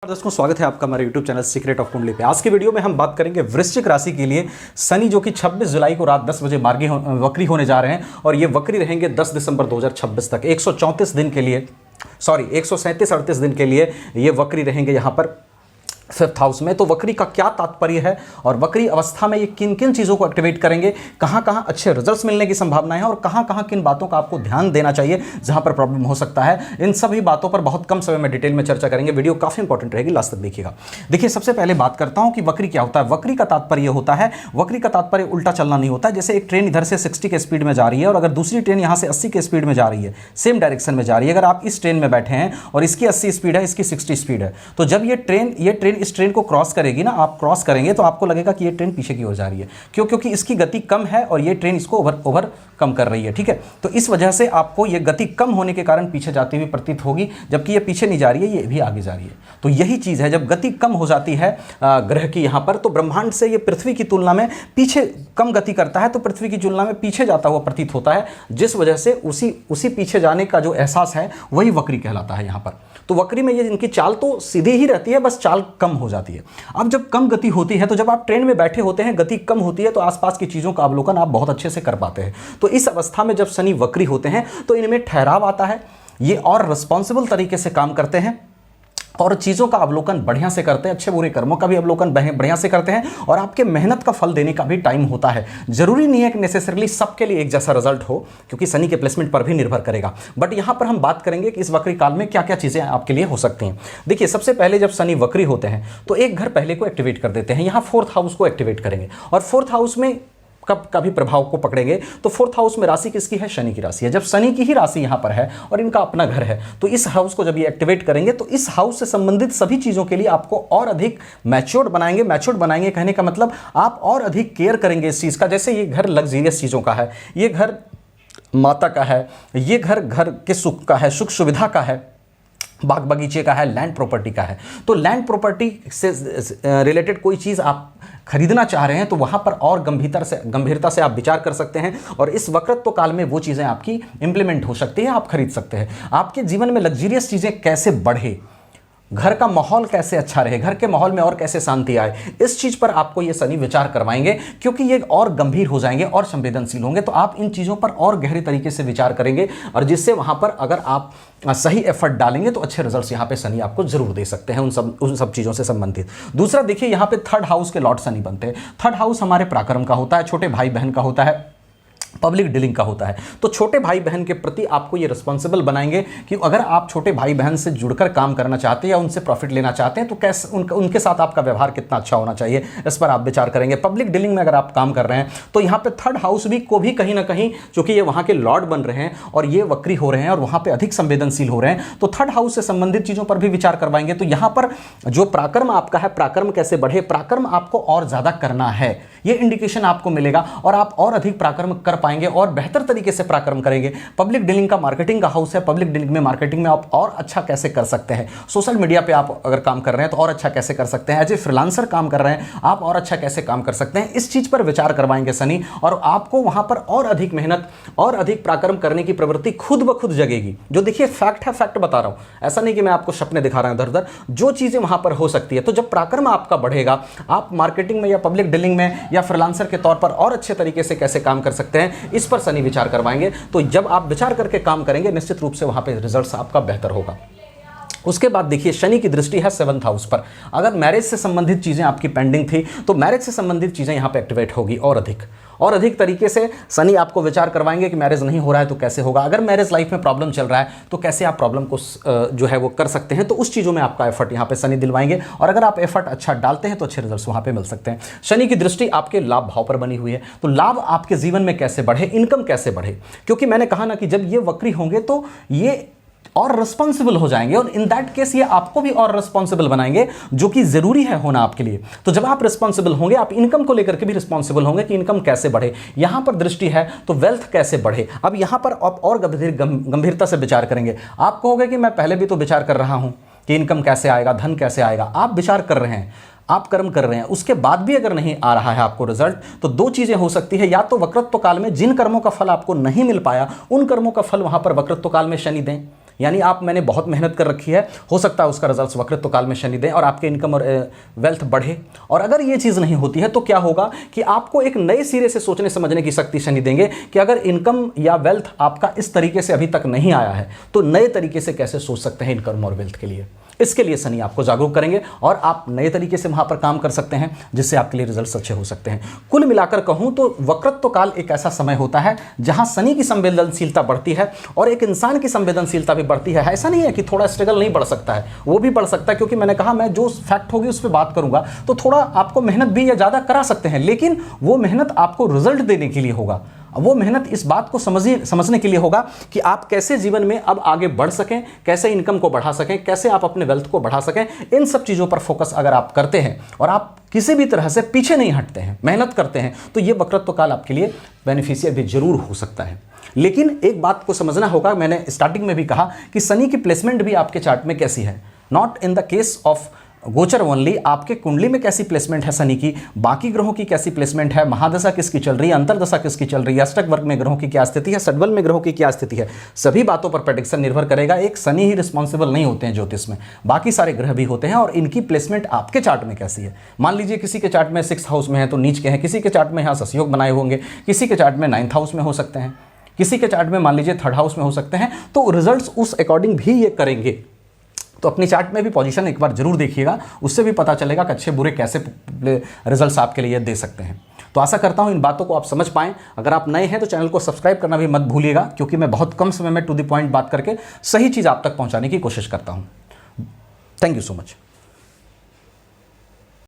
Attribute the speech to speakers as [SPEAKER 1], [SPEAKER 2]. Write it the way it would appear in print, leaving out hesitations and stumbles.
[SPEAKER 1] दोस्तों स्वागत है आपका हमारे YouTube चैनल सीक्रेट ऑफ कुंडली पे। आज की वीडियो में हम बात करेंगे वृश्चिक राशि के लिए शनि जो कि 26 जुलाई को रात 10 बजे वक्री होने जा रहे हैं और ये वक्री रहेंगे 10 दिसंबर 2026 तक 134 दिन के लिए 137-38 दिन के लिए ये वक्री रहेंगे यहाँ पर 5th हाउस में। तो वक्री का क्या तात्पर्य है और वक्री अवस्था में ये किन किन चीज़ों को एक्टिवेट करेंगे, कहाँ कहाँ अच्छे रिजल्ट्स मिलने की संभावना है और कहाँ कहाँ किन बातों का आपको ध्यान देना चाहिए जहाँ पर प्रॉब्लम हो सकता है, इन सभी बातों पर बहुत कम समय में डिटेल में चर्चा करेंगे। वीडियो काफ़ी इंपॉर्टेंट रहेगी, लास्ट तक देखिएगा। देखिए, सबसे पहले बात करता हूँ कि वक्री क्या होता है। वक्री का तात्पर्य होता है, वक्री का तात्पर्य उल्टा चलना नहीं होता है। जैसे एक ट्रेन इधर से 60 के स्पीड में जा रही है और अगर दूसरी ट्रेन यहाँ से 80 के स्पीड में जा रही है, सेम डायरेक्शन में जा रही है, अगर आप इस ट्रेन में बैठे हैं और इसकी 80 स्पीड है, इसकी 60 स्पीड है, तो जब ये ट्रेन इस ट्रेन को क्रॉस करेगी ना, आप क्रॉस करेंगे तो आपको लगेगा कि ये ट्रेन पीछे की ओर जा रही है। क्यों? क्योंकि इसकी गति कम है और ये ट्रेन इसको ओवर कम कर रही है। ठीक है, तो इस वजह से आपको ये गति कम होने के कारण पीछे जाती हुई प्रतीत होगी, जबकि ये पीछे नहीं जा रही है, ये भी आगे जा रही है। तो यही चीज़ है, जब गति कम हो जाती है ग्रह की यहाँ पर, तो ब्रह्मांड से ये पृथ्वी की तुलना में पीछे कम गति करता है, तो पृथ्वी की तुलना में पीछे जाता हुआ प्रतीत होता है, जिस वजह से उसी पीछे जाने का जो एहसास है वही वक्री कहलाता है यहाँ पर। तो वक्री में ये इनकी चाल तो सीधी ही रहती है, बस चाल कम हो जाती है। अब जब कम गति होती है, तो जब आप ट्रेन में बैठे होते हैं, गति कम होती है, तो आसपास की चीज़ों का अवलोकन आप बहुत अच्छे से कर पाते हैं। तो इस अवस्था में जब शनि वक्री होते हैं तो इनमें ठहराव आता है, ये और रिस्पॉन्सिबल तरीके से काम करते हैं और चीज़ों का अवलोकन बढ़िया से करते हैं, अच्छे बुरे कर्मों का भी अवलोकन बढ़िया से करते हैं और आपके मेहनत का फल देने का भी टाइम होता है। जरूरी नहीं है कि नेसेसरली सबके लिए एक जैसा रिजल्ट हो, क्योंकि शनि के प्लेसमेंट पर भी निर्भर करेगा। बट यहाँ पर हम बात करेंगे कि इस वक्री काल में क्या क्या चीज़ें आपके लिए हो सकती हैं। देखिए, सबसे पहले जब शनि वक्री होते हैं तो एक घर पहले को एक्टिवेट कर देते हैं, यहाँ 4th हाउस को एक्टिवेट करेंगे और 4th हाउस में कब कभी प्रभाव को पकड़ेंगे तो 4th हाउस में राशि किसकी है? शनि की राशि है। जब शनि की ही राशि यहाँ पर है और इनका अपना घर है, तो इस हाउस को जब ये एक्टिवेट करेंगे तो इस हाउस से संबंधित सभी चीज़ों के लिए आपको और अधिक मैच्योर्ड बनाएंगे कहने का मतलब आप और अधिक केयर करेंगे इस चीज़ का। जैसे ये घर लग्जरियस चीज़ों का है, ये घर माता का है, ये घर के सुख का है, सुख सुविधा का है, बाग बगीचे का है, लैंड प्रॉपर्टी का है। तो लैंड प्रॉपर्टी से रिलेटेड कोई चीज़ आप खरीदना चाह रहे हैं तो वहाँ पर और गंभीरता से आप विचार कर सकते हैं और इस वक्रत्व काल में वो चीज़ें आपकी इंप्लीमेंट हो सकती है, आप खरीद सकते हैं। आपके जीवन में लग्जरियस चीज़ें कैसे बढ़े, घर का माहौल कैसे अच्छा रहे, घर के माहौल में और कैसे शांति आए, इस चीज़ पर आपको ये शनि विचार करवाएंगे, क्योंकि ये और गंभीर हो जाएंगे और संवेदनशील होंगे। तो आप इन चीज़ों पर और गहरे तरीके से विचार करेंगे और जिससे वहाँ पर अगर आप सही एफर्ट डालेंगे तो अच्छे रिजल्ट्स यहाँ पे शनि आपको जरूर दे सकते हैं उन सब चीज़ों से संबंधित। दूसरा, देखिए यहाँ पे 3rd हाउस के लॉर्ड शनि बनते हैं। 3rd हाउस हमारे पराक्रम का होता है, छोटे भाई बहन का होता है, पब्लिक डीलिंग का होता है। तो छोटे भाई बहन के प्रति आपको ये रिस्पॉन्सिबल बनाएंगे कि अगर आप छोटे भाई बहन से जुड़कर काम करना चाहते हैं या उनसे प्रॉफिट लेना चाहते हैं तो कैसे उनके साथ आपका व्यवहार कितना अच्छा होना चाहिए, इस पर आप विचार करेंगे। पब्लिक डीलिंग में अगर आप काम कर रहे हैं तो यहाँ पे 3rd हाउस को भी कहीं ना कहीं, चूंकि ये वहाँ के लॉर्ड बन रहे हैं और ये वक्री हो रहे हैं और वहाँ पर अधिक संवेदनशील हो रहे हैं, तो 3rd हाउस से संबंधित चीज़ों पर भी विचार करवाएंगे। तो यहाँ पर जो पराक्रम आपका है, पराक्रम कैसे बढ़े, पराक्रम आपको और ज़्यादा करना है, ये इंडिकेशन आपको मिलेगा और आप और अधिक पराक्रम कर पाएंगे और बेहतर तरीके से पराक्रम करेंगे। पब्लिक डीलिंग का मार्केटिंग का हाउस है, पब्लिक डीलिंग में मार्केटिंग में आप और अच्छा कैसे कर सकते हैं, सोशल मीडिया पे आप अगर काम कर रहे हैं तो और अच्छा कैसे कर सकते हैं, एज ए फ्रीलांसर काम कर रहे हैं आप और अच्छा कैसे काम कर सकते हैं, इस चीज़ पर विचार करवाएंगे शनि और आपको वहाँ पर और अधिक मेहनत और अधिक पराक्रम करने की प्रवृत्ति खुद ब खुद जगेगी। जो देखिए फैक्ट है, फैक्ट बता रहा हूँ, ऐसा नहीं कि मैं आपको सपने दिखा रहा हूँ इधर उधर, जो चीज़ें वहाँ पर हो सकती है। तो जब पराक्रम आपका बढ़ेगा, आप मार्केटिंग में या पब्लिक डीलिंग में या फ्रीलांसर के तौर पर और अच्छे तरीके से कैसे काम कर सकते हैं, इस पर शनि विचार करवाएंगे। तो जब आप विचार करके काम करेंगे, निश्चित रूप से वहां पे रिजल्ट्स आपका बेहतर होगा। उसके बाद देखिए, शनि की दृष्टि है 7th हाउस पर। अगर मैरिज से संबंधित चीज़ें आपकी पेंडिंग थी तो मैरिज से संबंधित चीज़ें यहाँ पे एक्टिवेट होगी और अधिक तरीके से शनि आपको विचार करवाएंगे कि मैरिज नहीं हो रहा है तो कैसे होगा, अगर मैरिज लाइफ में प्रॉब्लम चल रहा है तो कैसे आप प्रॉब्लम को जो है वो कर सकते हैं। तो उस चीज़ों में आपका एफर्ट यहाँ पे शनि दिलवाएंगे और अगर आप एफर्ट अच्छा डालते हैं तो अच्छे रिजल्ट्स वहाँ पे मिल सकते हैं। शनि की दृष्टि आपके लाभ भाव पर बनी हुई है, तो लाभ आपके जीवन में कैसे बढ़े, इनकम कैसे बढ़े, क्योंकि मैंने कहा ना कि जब ये वक्री होंगे तो ये और रिस्पॉन्सिबल हो जाएंगे और इन दैट केस ये आपको भी और रिस्पॉन्सिबल बनाएंगे, जो कि जरूरी है होना आपके लिए। तो जब आप रिस्पॉन्सिबल होंगे, आप इनकम को लेकर के भी रिस्पॉन्सिबल होंगे कि इनकम कैसे बढ़े, यहां पर दृष्टि है तो वेल्थ कैसे बढ़े। अब यहां पर आप और गंभीरता से विचार करेंगे। आप कहोगे कि मैं पहले भी तो विचार कर रहा हूं कि इनकम कैसे आएगा, धन कैसे आएगा। आप विचार कर रहे हैं, आप कर्म कर रहे हैं, उसके बाद भी अगर नहीं आ रहा है आपको रिजल्ट, तो दो चीजें हो सकती है, या तो वक्रत्व काल में जिन कर्मों का फल आपको नहीं मिल पाया उन कर्मों का फल वहां पर वक्रत्व काल में शनि दें, यानी आप मैंने बहुत मेहनत कर रखी है, हो सकता है उसका रिजल्ट वक्रित्व काल में शनि दें और आपके इनकम और वेल्थ बढ़े। और अगर ये चीज़ नहीं होती है तो क्या होगा कि आपको एक नए सिरे से सोचने समझने की शक्ति शनि देंगे कि अगर इनकम या वेल्थ आपका इस तरीके से अभी तक नहीं आया है तो नए तरीके से कैसे सोच सकते हैं इनकम और वेल्थ के लिए। इसके लिए शनि आपको जागरूक करेंगे और आप नए तरीके से वहां पर काम कर सकते हैं, जिससे आपके लिए रिजल्ट्स अच्छे हो सकते हैं। कुल मिलाकर कहूं तो वक्रत्व काल एक ऐसा समय होता है जहां शनि की संवेदनशीलता बढ़ती है और एक इंसान की संवेदनशीलता भी बढ़ती है। ऐसा नहीं है कि थोड़ा स्ट्रगल नहीं बढ़ सकता है, वो भी बढ़ सकता है, क्योंकि मैंने कहा मैं जो फैक्ट होगी उस पर बात करूंगा तो थोड़ा आपको मेहनत भी या ज़्यादा करा सकते हैं, लेकिन वो मेहनत आपको रिजल्ट देने के लिए होगा। वो मेहनत इस बात को समझने के लिए होगा कि आप कैसे जीवन में अब आगे बढ़ सकें, कैसे इनकम को बढ़ा सकें, कैसे आप अपने वेल्थ को बढ़ा सकें। इन सब चीज़ों पर फोकस अगर आप करते हैं और आप किसी भी तरह से पीछे नहीं हटते हैं, मेहनत करते हैं, तो ये वक्रत्व काल आपके लिए बेनिफिशियल भी जरूर हो सकता है। लेकिन एक बात को समझना होगा, मैंने स्टार्टिंग में भी कहा कि शनि की प्लेसमेंट भी आपके चार्ट में कैसी है। Not in the case of गोचर ओनली, आपके कुंडली में कैसी प्लेसमेंट है शनि की, बाकी ग्रहों की कैसी प्लेसमेंट है, महादशा किसकी चल रही है, अंतरदशा किसकी चल रही है, अष्टक वर्ग में ग्रहों की क्या स्थिति है, षड्बल में ग्रहों की क्या स्थिति है, सभी बातों पर प्रेडिक्शन निर्भर करेगा। एक शनि ही रिस्पॉन्सिबल नहीं होते हैं ज्योतिष में, बाकी सारे ग्रह भी होते हैं और इनकी प्लेसमेंट आपके चार्ट में कैसी है। मान लीजिए किसी के चार्ट में 6th हाउस में है तो नीच के हैं, किसी के चार्ट में यहाँ ससयोग बनाए होंगे, किसी के चार्ट में 9th हाउस में हो सकते हैं, किसी के चार्ट में मान लीजिए 3rd हाउस में हो सकते हैं, तो रिजल्ट्स उस अकॉर्डिंग भी ये करेंगे। तो अपनी चार्ट में भी पोजीशन एक बार जरूर देखिएगा, उससे भी पता चलेगा कि अच्छे बुरे कैसे रिजल्ट्स आपके लिए दे सकते हैं। तो आशा करता हूं इन बातों को आप समझ पाएं। अगर आप नए हैं तो चैनल को सब्सक्राइब करना भी मत भूलिएगा, क्योंकि मैं बहुत कम समय में टू द पॉइंट बात करके सही चीज़ आप तक पहुंचाने की कोशिश करता हूं। Thank you so much.